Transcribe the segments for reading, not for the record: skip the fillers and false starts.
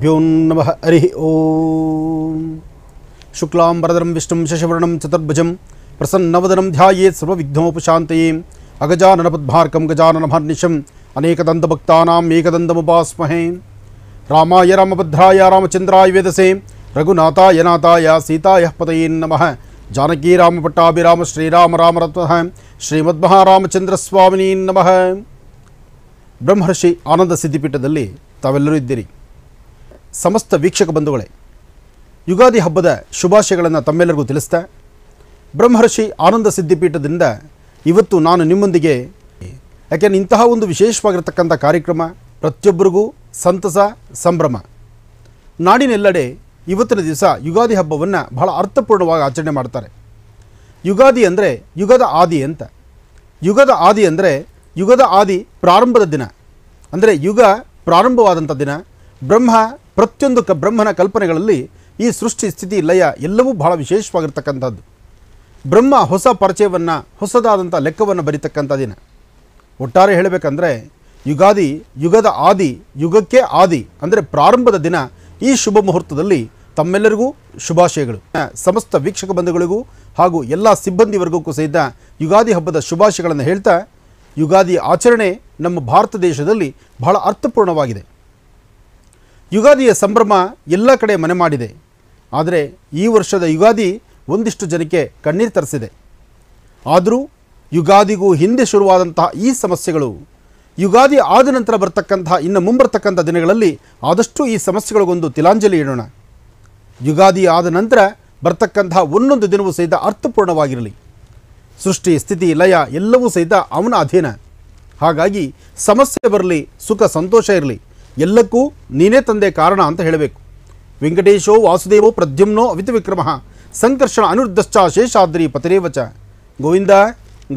भ्यो नमः हरि ओम शुक्लांबरधरं विष्णुं शशिवर्णं चतुर्भुजं प्रसन्नवदनं ध्यायेत् सर्वविघ्नोपशान्तये अगजाननपद्मार्कं गजाननमहर्निशम् अनेकदन्तभक्तानाम् एकदन्तमुपास्महे रामाय रामभद्राय रामचन्द्राय वेदसे रघुनाथाय नाथाय सीताय पतये नमः जानकी रामपट्टाभिराम श्रीराम राम रत्नः ಶ್ರೀಮದ್ಮಹಾರಾಮಚಂದ್ರಸ್ವಾಮಿನೇ ನಮಃ. ಬ್ರಹ್ಮರ್ಷಿ ಆನಂದ ಸಿದ್ಧಿಪೀಠದಲ್ಲಿ ತಾವೆಲ್ಲರೂ ಇದ್ದೀರಿ. ಸಮಸ್ತ ವೀಕ್ಷಕ ಬಂಧುಗಳೇ, ಯುಗಾದಿ ಹಬ್ಬದ ಶುಭಾಶಯಗಳನ್ನು ತಮ್ಮೆಲ್ಲರಿಗೂ ತಿಳಿಸ್ತಾ, ಬ್ರಹ್ಮರ್ಷಿ ಆನಂದ ಸಿದ್ಧಿಪೀಠದಿಂದ ಇವತ್ತು ನಾನು ನಿಮ್ಮೊಂದಿಗೆ, ಯಾಕೆಂದರೆ ಇಂತಹ ಒಂದು ವಿಶೇಷವಾಗಿರತಕ್ಕಂಥ ಕಾರ್ಯಕ್ರಮ ಪ್ರತಿಯೊಬ್ಬರಿಗೂ ಸಂತಸ ಸಂಭ್ರಮ. ನಾಡಿನೆಲ್ಲೆಡೆ ಇವತ್ತಿನ ದಿವಸ ಯುಗಾದಿ ಹಬ್ಬವನ್ನು ಬಹಳ ಅರ್ಥಪೂರ್ಣವಾಗಿ ಆಚರಣೆ ಮಾಡ್ತಾರೆ. ಯುಗಾದಿ ಅಂದರೆ ಯುಗದ ಆದಿ ಅಂತ. ಯುಗದ ಆದಿ ಅಂದರೆ ಯುಗದ ಆದಿ ಪ್ರಾರಂಭದ ದಿನ, ಅಂದರೆ ಯುಗ ಪ್ರಾರಂಭವಾದಂಥ ದಿನ. ಪ್ರತಿಯೊಂದು ಬ್ರಹ್ಮನ ಕಲ್ಪನೆಗಳಲ್ಲಿ ಈ ಸೃಷ್ಟಿ ಸ್ಥಿತಿ ಲಯ ಎಲ್ಲವೂ ಬಹಳ ವಿಶೇಷವಾಗಿರ್ತಕ್ಕಂಥದ್ದು. ಬ್ರಹ್ಮ ಹೊಸ ಪರಿಚಯವನ್ನು, ಹೊಸದಾದಂಥ ಲೆಕ್ಕವನ್ನು ಬರೀತಕ್ಕಂಥ ದಿನ. ಒಟ್ಟಾರೆ ಹೇಳಬೇಕಂದ್ರೆ ಯುಗಾದಿ ಯುಗದ ಆದಿ, ಯುಗಕ್ಕೆ ಆದಿ ಅಂದರೆ ಪ್ರಾರಂಭದ ದಿನ. ಈ ಶುಭ ಮುಹೂರ್ತದಲ್ಲಿ ತಮ್ಮೆಲ್ಲರಿಗೂ ಶುಭಾಶಯಗಳು. ಸಮಸ್ತ ವೀಕ್ಷಕ ಬಂಧುಗಳಿಗೂ ಹಾಗೂ ಎಲ್ಲ ಸಿಬ್ಬಂದಿ ವರ್ಗಕ್ಕೂ ಸಹಿತ ಯುಗಾದಿ ಹಬ್ಬದ ಶುಭಾಶಯಗಳನ್ನು ಹೇಳ್ತಾ, ಯುಗಾದಿ ಆಚರಣೆ ನಮ್ಮ ಭಾರತ ದೇಶದಲ್ಲಿ ಬಹಳ ಅರ್ಥಪೂರ್ಣವಾಗಿದೆ. ಯುಗಾದಿಯ ಸಂಭ್ರಮ ಎಲ್ಲ ಕಡೆ ಮನೆ ಮಾಡಿದೆ. ಆದರೆ ಈ ವರ್ಷದ ಯುಗಾದಿ ಒಂದಿಷ್ಟು ಜನಕ್ಕೆ ಕಣ್ಣೀರು ತರಿಸಿದೆ. ಆದರೂ ಯುಗಾದಿಗೂ ಹಿಂದೆ ಶುರುವಾದಂತಹ ಈ ಸಮಸ್ಯೆಗಳು ಯುಗಾದಿ ಆದ ನಂತರ ಬರ್ತಕ್ಕಂತಹ ಇನ್ನು ಮುಂಬರ್ತಕ್ಕಂಥ ದಿನಗಳಲ್ಲಿ ಆದಷ್ಟು ಈ ಸಮಸ್ಯೆಗಳಿಗೊಂದು ತಿಲಾಂಜಲಿ ಇಡೋಣ. ಯುಗಾದಿ ಆದ ನಂತರ ಬರ್ತಕ್ಕಂತಹ ಒಂದೊಂದು ದಿನವೂ ಸಹಿತ ಅರ್ಥಪೂರ್ಣವಾಗಿರಲಿ. ಸೃಷ್ಟಿ ಸ್ಥಿತಿ ಲಯ ಎಲ್ಲವೂ ಸಹಿತ ಅವನ ಅಧೀನ. ಹಾಗಾಗಿ ಸಮಸ್ಯೆ ಬರಲಿ, ಸುಖ ಸಂತೋಷ ಇರಲಿ, ಎಲ್ಲಕ್ಕೂ ನೀನೇ ತಂದೆ ಕಾರಣ ಅಂತ ಹೇಳಬೇಕು. ವೆಂಕಟೇಶೋ ವಾಸುದೇವೋ ಪ್ರದ್ಯುಮ್ನೋ ಅವಿತವಿಕ್ರಮಃ ಸಂಕರ್ಷಣ ಅನಿರುದ್ಧಶ್ಚ ಶೇಷಾದ್ರಿ ಪತಿರೇವಚ. ಗೋವಿಂದ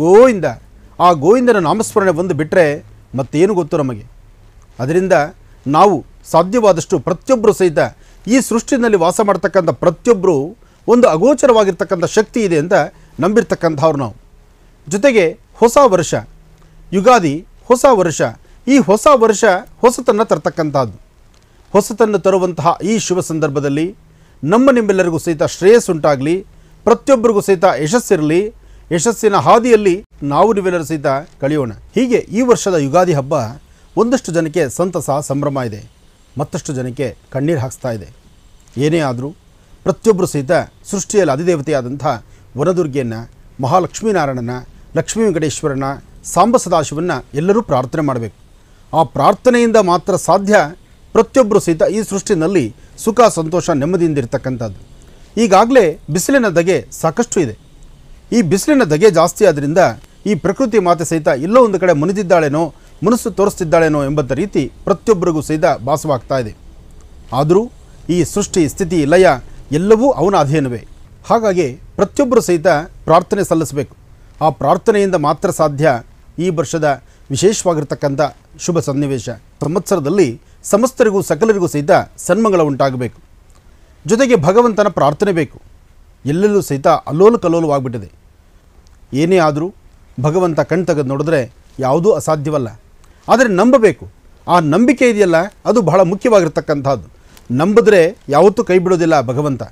ಗೋವಿಂದ. ಆ ಗೋವಿಂದನ ನಾಮಸ್ಮರಣೆ ಒಂದು ಬಿಟ್ಟರೆ ಮತ್ತೇನು ಗೊತ್ತು ನಮಗೆ. ಅದರಿಂದ ನಾವು ಸಾಧ್ಯವಾದಷ್ಟು ಪ್ರತಿಯೊಬ್ಬರು ಸಹಿತ ಈ ಸೃಷ್ಟಿನಲ್ಲಿ ವಾಸ ಮಾಡ್ತಕ್ಕಂಥ ಪ್ರತಿಯೊಬ್ಬರು ಒಂದು ಅಗೋಚರವಾಗಿರ್ತಕ್ಕಂಥ ಶಕ್ತಿ ಇದೆ ಅಂತ ನಂಬಿರ್ತಕ್ಕಂಥವ್ರು ನಾವು. ಜೊತೆಗೆ ಹೊಸ ವರ್ಷ ಯುಗಾದಿ, ಹೊಸ ವರ್ಷ. ಈ ಹೊಸ ವರ್ಷ ಹೊಸತನ್ನು ತರ್ತಕ್ಕಂಥದ್ದು. ಹೊಸತನ್ನು ತರುವಂತಹ ಈ ಶುಭ ಸಂದರ್ಭದಲ್ಲಿ ನಿಮ್ಮೆಲ್ಲರಿಗೂ ಸಹಿತ ಶ್ರೇಯಸ್ಸುಂಟಾಗಲಿ, ಪ್ರತಿಯೊಬ್ಬರಿಗೂ ಸಹಿತ ಯಶಸ್ಸಿರಲಿ. ಯಶಸ್ಸಿನ ಹಾದಿಯಲ್ಲಿ ನಾವು ನೀವೆಲ್ಲರೂ ಸಹಿತ ಕಳೆಯೋಣ. ಹೀಗೆ ಈ ವರ್ಷದ ಯುಗಾದಿ ಹಬ್ಬ ಒಂದಷ್ಟು ಜನಕ್ಕೆ ಸಂತಸ ಸಂಭ್ರಮ ಇದೆ, ಮತ್ತಷ್ಟು ಜನಕ್ಕೆ ಕಣ್ಣೀರು ಹಾಕಿಸ್ತಾ ಇದೆ. ಏನೇ ಆದರೂ ಪ್ರತಿಯೊಬ್ಬರು ಸಹಿತ ಸೃಷ್ಟಿಯಲ್ಲಿ ಅಧಿದೇವತೆಯಾದಂಥ ವನದುರ್ಗೆಯನ್ನು, ಮಹಾಲಕ್ಷ್ಮೀನಾರಾಯಣನ, ಲಕ್ಷ್ಮೀ ವೆಂಕಟೇಶ್ವರನ, ಸಾಂಬ ಸದಾಶಿವನ್ನ ಎಲ್ಲರೂ ಪ್ರಾರ್ಥನೆ ಮಾಡಬೇಕು. ಆ ಪ್ರಾರ್ಥನೆಯಿಂದ ಮಾತ್ರ ಸಾಧ್ಯ ಪ್ರತಿಯೊಬ್ಬರು ಸಹಿತ ಈ ಸೃಷ್ಟಿನಲ್ಲಿ ಸುಖ ಸಂತೋಷ ನೆಮ್ಮದಿಯಿಂದ ಇರ್ತಕ್ಕಂಥದ್ದು. ಈಗಾಗಲೇ ಬಿಸಿಲಿನ ಧಗೆ ಸಾಕಷ್ಟು ಇದೆ. ಈ ಬಿಸಿಲಿನ ಧಗೆ ಜಾಸ್ತಿ ಆದ್ದರಿಂದ ಈ ಪ್ರಕೃತಿ ಮಾತೆ ಸಹಿತ ಎಲ್ಲೋ ಒಂದು ಕಡೆ ಮುನಿದಿದ್ದಾಳೇನೋ, ಮುನಿಸು ತೋರಿಸ್ತಿದ್ದಾಳೇನೋ ಎಂಬಂಥ ರೀತಿ ಪ್ರತಿಯೊಬ್ಬರಿಗೂ ಸಹಿತ ಭಾಸವಾಗ್ತಾ ಇದೆ. ಆದರೂ ಈ ಸೃಷ್ಟಿ ಸ್ಥಿತಿ ಲಯ ಎಲ್ಲವೂ ಅವನ ಅಧೀನವೇ. ಹಾಗಾಗಿ ಪ್ರತಿಯೊಬ್ಬರು ಸಹಿತ ಪ್ರಾರ್ಥನೆ ಸಲ್ಲಿಸಬೇಕು. ಆ ಪ್ರಾರ್ಥನೆಯಿಂದ ಮಾತ್ರ ಸಾಧ್ಯ ಈ ವರ್ಷದ ವಿಶೇಷವಾಗಿರ್ತಕ್ಕಂಥ ಶುಭ ಸನ್ನಿವೇಶ. ಸಂವತ್ಸರದಲ್ಲಿ ಸಮಸ್ತರಿಗೂ ಸಕಲರಿಗೂ ಸಹಿತ ಸನ್ಮಂಗಳ ಉಂಟಾಗಬೇಕು. ಜೊತೆಗೆ ಭಗವಂತನ ಪ್ರಾರ್ಥನೆ ಬೇಕು. ಎಲ್ಲೆಲ್ಲೂ ಸಹಿತ ಅಲ್ಲೋಲ ಕಲ್ಲೋಲವಾಗ್ಬಿಟ್ಟಿದೆ. ಏನೇ ಆದರೂ ಭಗವಂತ ಕಣ್ ತೆಗೆದು ನೋಡಿದ್ರೆ ಯಾವುದೂ ಅಸಾಧ್ಯವಲ್ಲ. ಆದರೆ ನಂಬಬೇಕು. ಆ ನಂಬಿಕೆ ಇದೆಯಲ್ಲ, ಅದು ಬಹಳ ಮುಖ್ಯವಾಗಿರ್ತಕ್ಕಂಥದ್ದು. ನಂಬಿದ್ರೆ ಯಾವತ್ತೂ ಕೈ ಬಿಡೋದಿಲ್ಲ ಭಗವಂತ.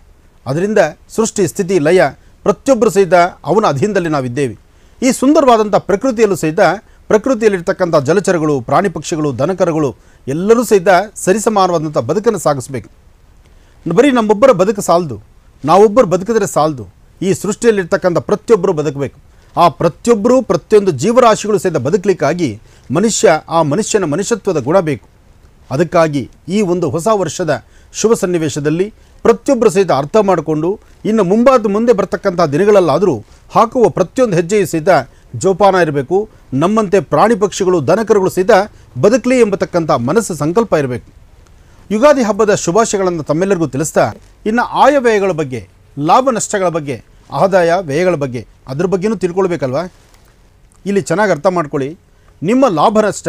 ಅದರಿಂದ ಸೃಷ್ಟಿ ಸ್ಥಿತಿ ಲಯ ಪ್ರತಿಯೊಬ್ಬರು ಸಹಿತ ಅವನ ಅಧೀನದಲ್ಲಿ ನಾವಿದ್ದೇವೆ. ಈ ಸುಂದರವಾದಂಥ ಪ್ರಕೃತಿಯಲ್ಲೂ ಸಹಿತ ಪ್ರಕೃತಿಯಲ್ಲಿರ್ತಕ್ಕಂಥ ಜಲಚರಗಳು, ಪ್ರಾಣಿ ಪಕ್ಷಿಗಳು, ದನಕರುಗಳು ಎಲ್ಲರೂ ಸಹಿತ ಸರಿಸಮಾನವಾದಂಥ ಬದುಕನ್ನು ಸಾಗಿಸಬೇಕು. ಬರೀ ನಮ್ಮೊಬ್ಬರ ಬದುಕು ಸಾಲದು, ನಾವೊಬ್ಬರು ಬದುಕಿದ್ರೆ ಸಾಲದು. ಈ ಸೃಷ್ಟಿಯಲ್ಲಿರ್ತಕ್ಕಂಥ ಪ್ರತಿಯೊಬ್ಬರು ಬದುಕಬೇಕು. ಆ ಪ್ರತಿಯೊಬ್ಬರು, ಪ್ರತಿಯೊಂದು ಜೀವರಾಶಿಗಳು ಸಹಿತ ಬದುಕಲಿಕ್ಕಾಗಿ ಆ ಮನುಷ್ಯನ ಮನುಷ್ಯತ್ವದ ಗುಣ ಬೇಕು. ಅದಕ್ಕಾಗಿ ಈ ಒಂದು ಹೊಸ ವರ್ಷದ ಶುಭ ಸನ್ನಿವೇಶದಲ್ಲಿ ಪ್ರತಿಯೊಬ್ಬರು ಸಹಿತ ಅರ್ಥ ಮಾಡಿಕೊಂಡು ಇನ್ನು ಮುಂದೆ ಬರ್ತಕ್ಕಂಥ ದಿನಗಳಲ್ಲಾದರೂ ಹಾಕುವ ಪ್ರತಿಯೊಂದು ಹೆಜ್ಜೆಯು ಸಹಿತ ಜೋಪಾನ ಇರಬೇಕು. ನಮ್ಮಂತೆ ಪ್ರಾಣಿ ಪಕ್ಷಿಗಳು, ದನಕರುಗಳು ಸಹಿತ ಬದುಕಲಿ ಎಂಬತಕ್ಕಂಥ ಮನಸ್ಸು ಸಂಕಲ್ಪ ಇರಬೇಕು. ಯುಗಾದಿ ಹಬ್ಬದ ಶುಭಾಶಯಗಳನ್ನು ತಮ್ಮೆಲ್ಲರಿಗೂ ತಿಳಿಸ್ತಾ, ಇನ್ನು ಆಯವ್ಯಯಗಳ ಬಗ್ಗೆ, ಲಾಭ ನಷ್ಟಗಳ ಬಗ್ಗೆ, ಆದಾಯ ವ್ಯಯಗಳ ಬಗ್ಗೆ ಅದ್ರ ಬಗ್ಗೆನೂ ತಿಳ್ಕೊಳ್ಬೇಕಲ್ವ. ಇಲ್ಲಿ ಚೆನ್ನಾಗಿ ಅರ್ಥ ಮಾಡ್ಕೊಳ್ಳಿ. ನಿಮ್ಮ ಲಾಭ ನಷ್ಟ,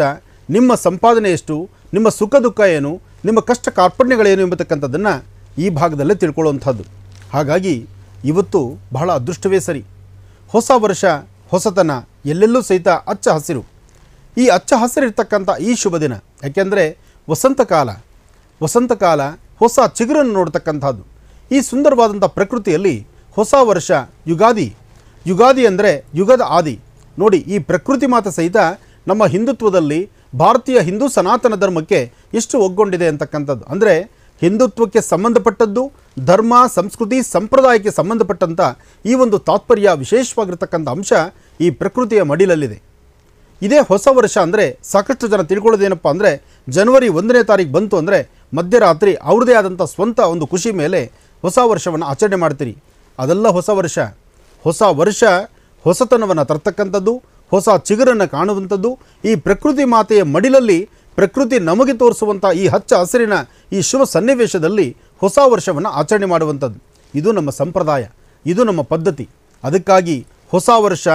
ನಿಮ್ಮ ಸಂಪಾದನೆ ಎಷ್ಟು, ನಿಮ್ಮ ಸುಖ ದುಃಖ ಏನು, ನಿಮ್ಮ ಕಷ್ಟ ಕಾರ್ಪಣ್ಯಗಳೇನು ಎಂಬತಕ್ಕಂಥದ್ದನ್ನು ಈ ಭಾಗದಲ್ಲೇ ತಿಳ್ಕೊಳ್ಳುವಂಥದ್ದು. ಹಾಗಾಗಿ ಇವತ್ತು ಬಹಳ ಅದೃಷ್ಟವೇ ಸರಿ. ಹೊಸ ವರ್ಷ, ಹೊಸತನ, ಎಲ್ಲೆಲ್ಲೂ ಸಹಿತ ಹಚ್ಚ ಹಸಿರು. ಈ ಹಚ್ಚ ಹಸಿರಿರ್ತಕ್ಕಂಥ ಈ ಶುಭ ದಿನ, ಯಾಕೆಂದರೆ ವಸಂತ ಕಾಲ, ವಸಂತಕಾಲ, ಹೊಸ ಚಿಗುರನ್ನು ನೋಡ್ತಕ್ಕಂಥದ್ದು. ಈ ಸುಂದರವಾದಂಥ ಪ್ರಕೃತಿಯಲ್ಲಿ ಹೊಸ ವರ್ಷ ಯುಗಾದಿ. ಯುಗಾದಿ ಅಂದರೆ ಯುಗದ ಆದಿ. ನೋಡಿ, ಈ ಪ್ರಕೃತಿ ಮಾತ ಸಹಿತ ನಮ್ಮ ಹಿಂದುತ್ವದಲ್ಲಿ ಭಾರತೀಯ ಹಿಂದೂ ಸನಾತನ ಧರ್ಮಕ್ಕೆ ಎಷ್ಟು ಒಗ್ಗೊಂಡಿದೆ ಅಂತಕ್ಕಂಥದ್ದು. ಅಂದರೆ ಹಿಂದುತ್ವಕ್ಕೆ ಸಂಬಂಧಪಟ್ಟದ್ದು, ಧರ್ಮ, ಸಂಸ್ಕೃತಿ, ಸಂಪ್ರದಾಯಕ್ಕೆ ಸಂಬಂಧಪಟ್ಟಂಥ ಈ ಒಂದು ತಾತ್ಪರ್ಯ ವಿಶೇಷವಾಗಿರ್ತಕ್ಕಂಥ ಅಂಶ ಈ ಪ್ರಕೃತಿಯ ಮಡಿಲಲ್ಲಿದೆ. ಇದೇ ಹೊಸ ವರ್ಷ ಅಂದರೆ ಸಾಕಷ್ಟು ಜನ ತಿಳ್ಕೊಳ್ಳೋದೇನಪ್ಪ ಅಂದರೆ ಜನವರಿ 1ನೇ ತಾರೀಕು ಬಂತು ಅಂದರೆ ಮಧ್ಯರಾತ್ರಿ ಅವ್ರದ್ದೇ ಆದಂಥ ಸ್ವಂತ ಒಂದು ಖುಷಿ ಮೇಲೆ ಹೊಸ ವರ್ಷವನ್ನು ಆಚರಣೆ ಮಾಡ್ತೀರಿ. ಅದೆಲ್ಲ ಹೊಸ ವರ್ಷ. ಹೊಸ ವರ್ಷ ಹೊಸತನವನ್ನು ತರ್ತಕ್ಕಂಥದ್ದು, ಹೊಸ ಚಿಗುರನ್ನು ಕಾಣುವಂಥದ್ದು. ಈ ಪ್ರಕೃತಿ ಮಾತೆಯ ಮಡಿಲಲ್ಲಿ ಪ್ರಕೃತಿ ನಮಗೆ ತೋರಿಸುವಂಥ ಈ ಹಚ್ಚ ಹಸಿರಿನ ಈ ಶುಭ ಸನ್ನಿವೇಶದಲ್ಲಿ ಹೊಸ ವರ್ಷವನ್ನು ಆಚರಣೆ ಮಾಡುವಂಥದ್ದು. ಇದು ನಮ್ಮ ಸಂಪ್ರದಾಯ, ಇದು ನಮ್ಮ ಪದ್ಧತಿ. ಅದಕ್ಕಾಗಿ ಹೊಸ ವರ್ಷ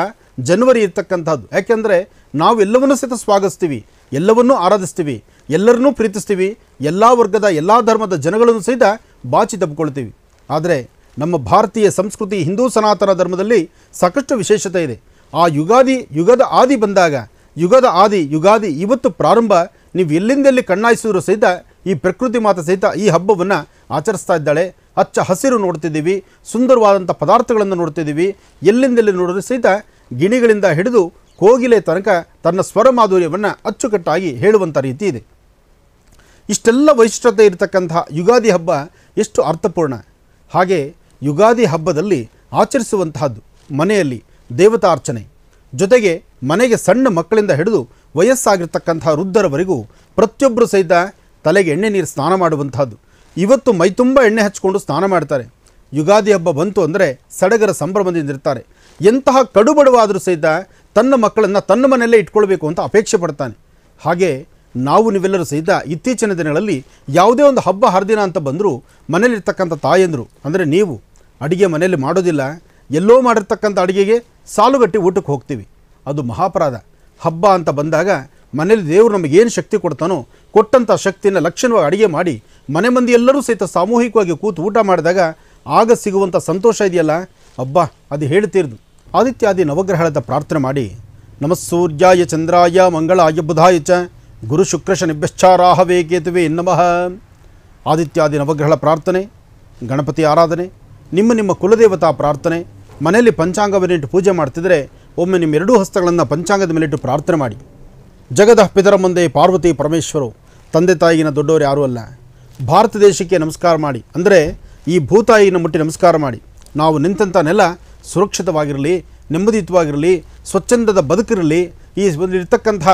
ಜನವರಿ ಇರ್ತಕ್ಕಂಥದ್ದು. ಯಾಕೆಂದರೆ ನಾವೆಲ್ಲವನ್ನೂ ಸಹಿತ ಸ್ವಾಗತಿಸ್ತೀವಿ, ಎಲ್ಲವನ್ನೂ ಆರಾಧಿಸ್ತೀವಿ, ಎಲ್ಲರನ್ನೂ ಪ್ರೀತಿಸ್ತೀವಿ, ಎಲ್ಲ ವರ್ಗದ ಎಲ್ಲ ಧರ್ಮದ ಜನಗಳನ್ನು ಸಹಿತ ಬಾಚಿ ತಬ್ಕೊಳ್ತೀವಿ. ಆದರೆ ನಮ್ಮ ಭಾರತೀಯ ಸಂಸ್ಕೃತಿ ಹಿಂದೂ ಸನಾತನ ಧರ್ಮದಲ್ಲಿ ಸಾಕಷ್ಟು ವಿಶೇಷತೆ ಇದೆ. ಆ ಯುಗದ ಆದಿ ಬಂದಾಗ, ಯುಗಾದಿ ಇವತ್ತು ಪ್ರಾರಂಭ. ನೀವು ಎಲ್ಲಿಂದೆಲ್ಲಿ ಕಣ್ಣಾಯಿಸಿದ್ರು ಸಹಿತ ಈ ಪ್ರಕೃತಿ ಮಾತೆ ಸಹಿತ ಈ ಹಬ್ಬವನ್ನು ಆಚರಿಸ್ತಾ ಇದ್ದಾಳೆ. ಹಚ್ಚ ಹಸಿರು ನೋಡ್ತಿದ್ದೀವಿ, ಸುಂದರವಾದಂಥ ಪದಾರ್ಥಗಳನ್ನು ನೋಡ್ತಿದ್ದೀವಿ. ಎಲ್ಲೆಂದೆಲ್ಲಿ ನೋಡಿದ್ರು ಸಹಿತ ಗಿಣಿಗಳಿಂದ ಹಿಡಿದು ಕೋಗಿಲೆ ತನಕ ತನ್ನ ಸ್ವರ ಮಾಧುರ್ಯವನ್ನು ಅಚ್ಚುಕಟ್ಟಾಗಿ ಹೇಳುವಂಥ ರೀತಿ ಇದೆ. ಇಷ್ಟೆಲ್ಲ ವೈಶಿಷ್ಟ್ಯತೆ ಇರತಕ್ಕಂಥ ಯುಗಾದಿ ಹಬ್ಬ ಎಷ್ಟು ಅರ್ಥಪೂರ್ಣ. ಹಾಗೆ ಯುಗಾದಿ ಹಬ್ಬದಲ್ಲಿ ಆಚರಿಸುವಂತಹದ್ದು ಮನೆಯಲ್ಲಿ ದೇವತಾರ್ಚನೆ, ಜೊತೆಗೆ ಮನೆಗೆ ಸಣ್ಣ ಮಕ್ಕಳಿಂದ ಹಿಡಿದು ವಯಸ್ಸಾಗಿರ್ತಕ್ಕಂಥ ವೃದ್ಧರವರೆಗೂ ಪ್ರತಿಯೊಬ್ಬರು ಸಹಿತ ತಲೆಗೆ ಎಣ್ಣೆ ನೀರು ಸ್ನಾನ ಮಾಡುವಂತಹದ್ದು. ಇವತ್ತು ಮೈತುಂಬ ಎಣ್ಣೆ ಹಚ್ಕೊಂಡು ಸ್ನಾನ ಮಾಡ್ತಾರೆ. ಯುಗಾದಿ ಹಬ್ಬ ಬಂತು ಅಂದರೆ ಸಡಗರ ಸಂಭ್ರಮದಿಂದ ಇರ್ತಾರೆ. ಎಂತಹ ಕಡುಬಡವಾದರೂ ಸಹಿತ ತನ್ನ ಮಕ್ಕಳನ್ನು ತನ್ನ ಮನೆಯಲ್ಲೇ ಇಟ್ಕೊಳ್ಬೇಕು ಅಂತ ಅಪೇಕ್ಷೆ ಪಡ್ತಾನೆ. ಹಾಗೆ ನಾವು ನೀವೆಲ್ಲರೂ ಸಹಿತ ಇತ್ತೀಚಿನ ದಿನಗಳಲ್ಲಿ ಯಾವುದೇ ಒಂದು ಹಬ್ಬ ಹರಿದಿನ ಅಂತ ಬಂದರೂ ಮನೇಲಿರ್ತಕ್ಕಂಥ ತಾಯಂದರು ಅಂದರೆ ನೀವು ಅಡುಗೆ ಮನೆಯಲ್ಲಿ ಮಾಡೋದಿಲ್ಲ, ಎಲ್ಲೋ ಮಾಡಿರ್ತಕ್ಕಂಥ ಅಡುಗೆಗೆ ಸಾಲುಗಟ್ಟಿ ಊಟಕ್ಕೆ ಹೋಗ್ತೀವಿ. ಅದು ಮಹಾಪರಾಧ. ಹಬ್ಬ ಅಂತ ಬಂದಾಗ ಮನೇಲಿ ದೇವರು ನಮಗೇನು ಶಕ್ತಿ ಕೊಡ್ತಾನೋ ಕೊಟ್ಟಂಥ ಶಕ್ತಿಯನ್ನು ಲಕ್ಷಣವಾಗಿ ಅಡುಗೆ ಮಾಡಿ ಮನೆ ಮಂದಿ ಎಲ್ಲರೂ ಸಹಿತ ಸಾಮೂಹಿಕವಾಗಿ ಕೂತು ಊಟ ಮಾಡಿದಾಗ ಆಗ ಸಿಗುವಂಥ ಸಂತೋಷ ಇದೆಯಲ್ಲ, ಹಬ್ಬ ಅದು ಹೇಳ್ತಿರ್ದು. ಆದಿತ್ಯಾದಿ ನವಗ್ರಹದ ಪ್ರಾರ್ಥನೆ ಮಾಡಿ, ನಮಃ ಸೂರ್ಯಾಯ ಚಂದ್ರಾಯ ಮಂಗಳಾಯ ಬುಧಾಯ ಚ ಗುರು ಶುಕ್ರ ಶನಿಭ್ಯಶ್ಚಾರಾಹವೇ ಕೇತುವೆ ನಮಃ. ಆದಿತ್ಯಾದಿ ನವಗ್ರಹಗಳ ಪ್ರಾರ್ಥನೆ, ಗಣಪತಿ ಆರಾಧನೆ, ನಿಮ್ಮ ಕುಲದೇವತಾ ಪ್ರಾರ್ಥನೆ. ಮನೆಯಲ್ಲಿ ಪಂಚಾಂಗವನ್ನಿಟ್ಟು ಪೂಜೆ ಮಾಡ್ತಿದ್ರೆ ಒಮ್ಮೆ ನಿಮ್ಮ ಎರಡೂ ಹಸ್ತಗಳನ್ನು ಪಂಚಾಂಗದ ಮೇಲಿಟ್ಟು ಪ್ರಾರ್ಥನೆ ಮಾಡಿ. ಜಗದ ಪಿತರ ಮುಂದೆ ಪಾರ್ವತಿ ಪರಮೇಶ್ವರು, ತಂದೆ ತಾಯಿಗಿನ ದೊಡ್ಡವರು ಯಾರೂ ಅಲ್ಲ. ಭಾರತ ದೇಶಕ್ಕೆ ನಮಸ್ಕಾರ ಮಾಡಿ, ಅಂದರೆ ಈ ಭೂತಾಯಿನ ಮುಟ್ಟಿ ನಮಸ್ಕಾರ ಮಾಡಿ. ನಾವು ನಿಂತಂಥ ನೆಲ ಸುರಕ್ಷಿತವಾಗಿರಲಿ, ನೆಮ್ಮದಿಯುತವಾಗಿರಲಿ, ಸ್ವಚ್ಛಂದದ ಬದುಕಿರಲಿ. ಈ ಇರ್ತಕ್ಕಂಥ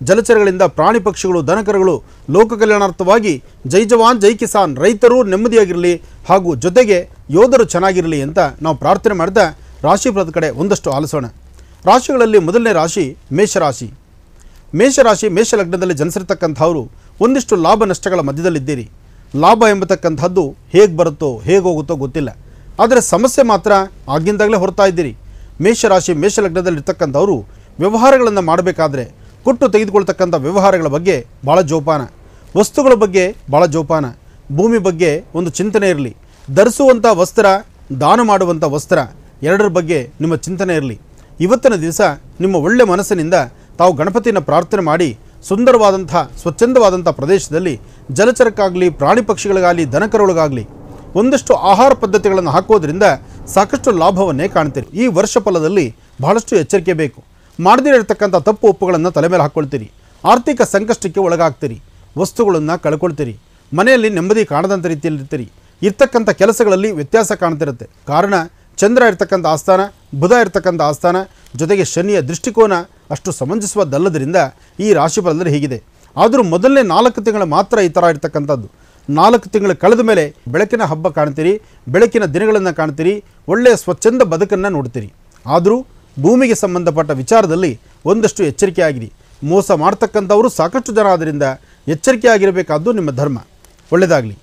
ಜಲಚರಗಳಿಂದ ಪ್ರಾಣಿ ಪಕ್ಷಿಗಳು, ದನಕರುಗಳು ಲೋಕ ಕಲ್ಯಾಣಾರ್ಥವಾಗಿ ಜೈ ಜವಾನ್ ಜೈ ಕಿಸಾನ್, ರೈತರು ನೆಮ್ಮದಿಯಾಗಿರಲಿ, ಹಾಗೂ ಜೊತೆಗೆ ಯೋಧರು ಚೆನ್ನಾಗಿರಲಿ ಅಂತ ನಾವು ಪ್ರಾರ್ಥನೆ ಮಾಡಿದ ರಾಶಿಫಲದ ಕಡೆ ಒಂದಷ್ಟು ಆಲಿಸೋಣ. ರಾಶಿಗಳಲ್ಲಿ ಮೊದಲನೇ ರಾಶಿ ಮೇಷರಾಶಿ. ಮೇಷಲಗ್ನದಲ್ಲಿ ಜನಿಸಿರ್ತಕ್ಕಂಥವರು ಒಂದಿಷ್ಟು ಲಾಭ ನಷ್ಟಗಳ ಮಧ್ಯದಲ್ಲಿದ್ದೀರಿ. ಲಾಭ ಎಂಬತಕ್ಕಂಥದ್ದು ಹೇಗೆ ಬರುತ್ತೋ ಹೇಗೆ ಹೋಗುತ್ತೋ ಗೊತ್ತಿಲ್ಲ, ಆದರೆ ಸಮಸ್ಯೆ ಮಾತ್ರ ಆಗಿಂದಾಗಲೇ ಹೊರತಾ ಇದ್ದೀರಿ. ಮೇಷಲಗ್ನದಲ್ಲಿರ್ತಕ್ಕಂಥವರು ವ್ಯವಹಾರಗಳನ್ನು ಮಾಡಬೇಕಾದ್ರೆ ಕೊಟ್ಟು ತೆಗೆದುಕೊಳ್ತಕ್ಕಂಥ ವ್ಯವಹಾರಗಳ ಬಗ್ಗೆ ಭಾಳ ಜೋಪಾನ, ವಸ್ತುಗಳ ಬಗ್ಗೆ ಭಾಳ ಜೋಪಾನ, ಭೂಮಿ ಬಗ್ಗೆ ಒಂದು ಚಿಂತನೆ ಇರಲಿ. ಧರಿಸುವಂಥ ವಸ್ತ್ರ, ದಾನ ಮಾಡುವಂಥ ವಸ್ತ್ರ, ಎರಡರ ಬಗ್ಗೆ ನಿಮ್ಮ ಚಿಂತನೆ ಇರಲಿ. ಇವತ್ತಿನ ದಿವಸ ನಿಮ್ಮ ಒಳ್ಳೆ ಮನಸ್ಸಿನಿಂದ ತಾವು ಗಣಪತಿಯನ್ನು ಪ್ರಾರ್ಥನೆ ಮಾಡಿ ಸುಂದರವಾದಂಥ ಸ್ವಚ್ಛಂದವಾದಂಥ ಪ್ರದೇಶದಲ್ಲಿ ಜಲಚರಕ್ಕಾಗಲಿ, ಪ್ರಾಣಿ ಪಕ್ಷಿಗಳಿಗಾಗಲಿ, ದನಕರುಗಳಿಗಾಗಲಿ ಒಂದಷ್ಟು ಆಹಾರ ಪದ್ಧತಿಗಳನ್ನು ಹಾಕೋದ್ರಿಂದ ಸಾಕಷ್ಟು ಲಾಭವನ್ನೇ ಕಾಣ್ತೀರಿ. ಈ ವರ್ಷ ಫಲದಲ್ಲಿ ಬಹಳಷ್ಟು ಎಚ್ಚರಿಕೆ ಬೇಕು. ಮಾಡದಿರತಕ್ಕಂಥ ತಪ್ಪು ಒಪ್ಪುಗಳನ್ನು ತಲೆ ಮೇಲೆ ಹಾಕ್ಕೊಳ್ತೀರಿ. ಆರ್ಥಿಕ ಸಂಕಷ್ಟಕ್ಕೆ ಒಳಗಾಗ್ತೀರಿ. ವಸ್ತುಗಳನ್ನು ಕಳ್ಕೊಳ್ತೀರಿ. ಮನೆಯಲ್ಲಿ ನೆಮ್ಮದಿ ಕಾಣದಂಥ ರೀತಿಯಲ್ಲಿರ್ತೀರಿ. ಇರ್ತಕ್ಕಂಥ ಕೆಲಸಗಳಲ್ಲಿ ವ್ಯತ್ಯಾಸ ಕಾಣ್ತಿರುತ್ತೆ. ಕಾರಣ ಚಂದ್ರ ಇರ್ತಕ್ಕಂಥ ಆಸ್ಥಾನ, ಬುಧ ಇರ್ತಕ್ಕಂಥ ಆಸ್ಥಾನ, ಜೊತೆಗೆ ಶನಿಯ ದೃಷ್ಟಿಕೋನ ಅಷ್ಟು ಸಮಂಜಸವಾದಲ್ಲದರಿಂದ ಈ ರಾಶಿ ಫಲದಲ್ಲಿ ಹೀಗಿದೆ. ಆದರೂ ಮೊದಲನೇ 4 ತಿಂಗಳು ಮಾತ್ರ ಈ ಥರ ಇರ್ತಕ್ಕಂಥದ್ದು. 4 ತಿಂಗಳು ಕಳೆದ ಮೇಲೆ ಬೆಳಕಿನ ಹಬ್ಬ ಕಾಣ್ತೀರಿ, ಬೆಳಕಿನ ದಿನಗಳನ್ನು ಕಾಣ್ತೀರಿ, ಒಳ್ಳೆಯ ಸ್ವಚ್ಛಂದ ಬದುಕನ್ನು ನೋಡ್ತೀರಿ. ಆದರೂ ಭೂಮಿಗೆ ಸಂಬಂಧಪಟ್ಟ ವಿಚಾರದಲ್ಲಿ ಒಂದಷ್ಟು ಎಚ್ಚರಿಕೆ ಆಗಿರಿ. ಮೋಸ ಮಾಡ್ತಕ್ಕಂಥವರು ಸಾಕಷ್ಟು ಜನ ಆದ್ದರಿಂದ ಎಚ್ಚರಿಕೆ ಆಗಿರಬೇಕಾದ್ದು ನಿಮ್ಮ ಧರ್ಮ. ಒಳ್ಳೆಯದಾಗಲಿ.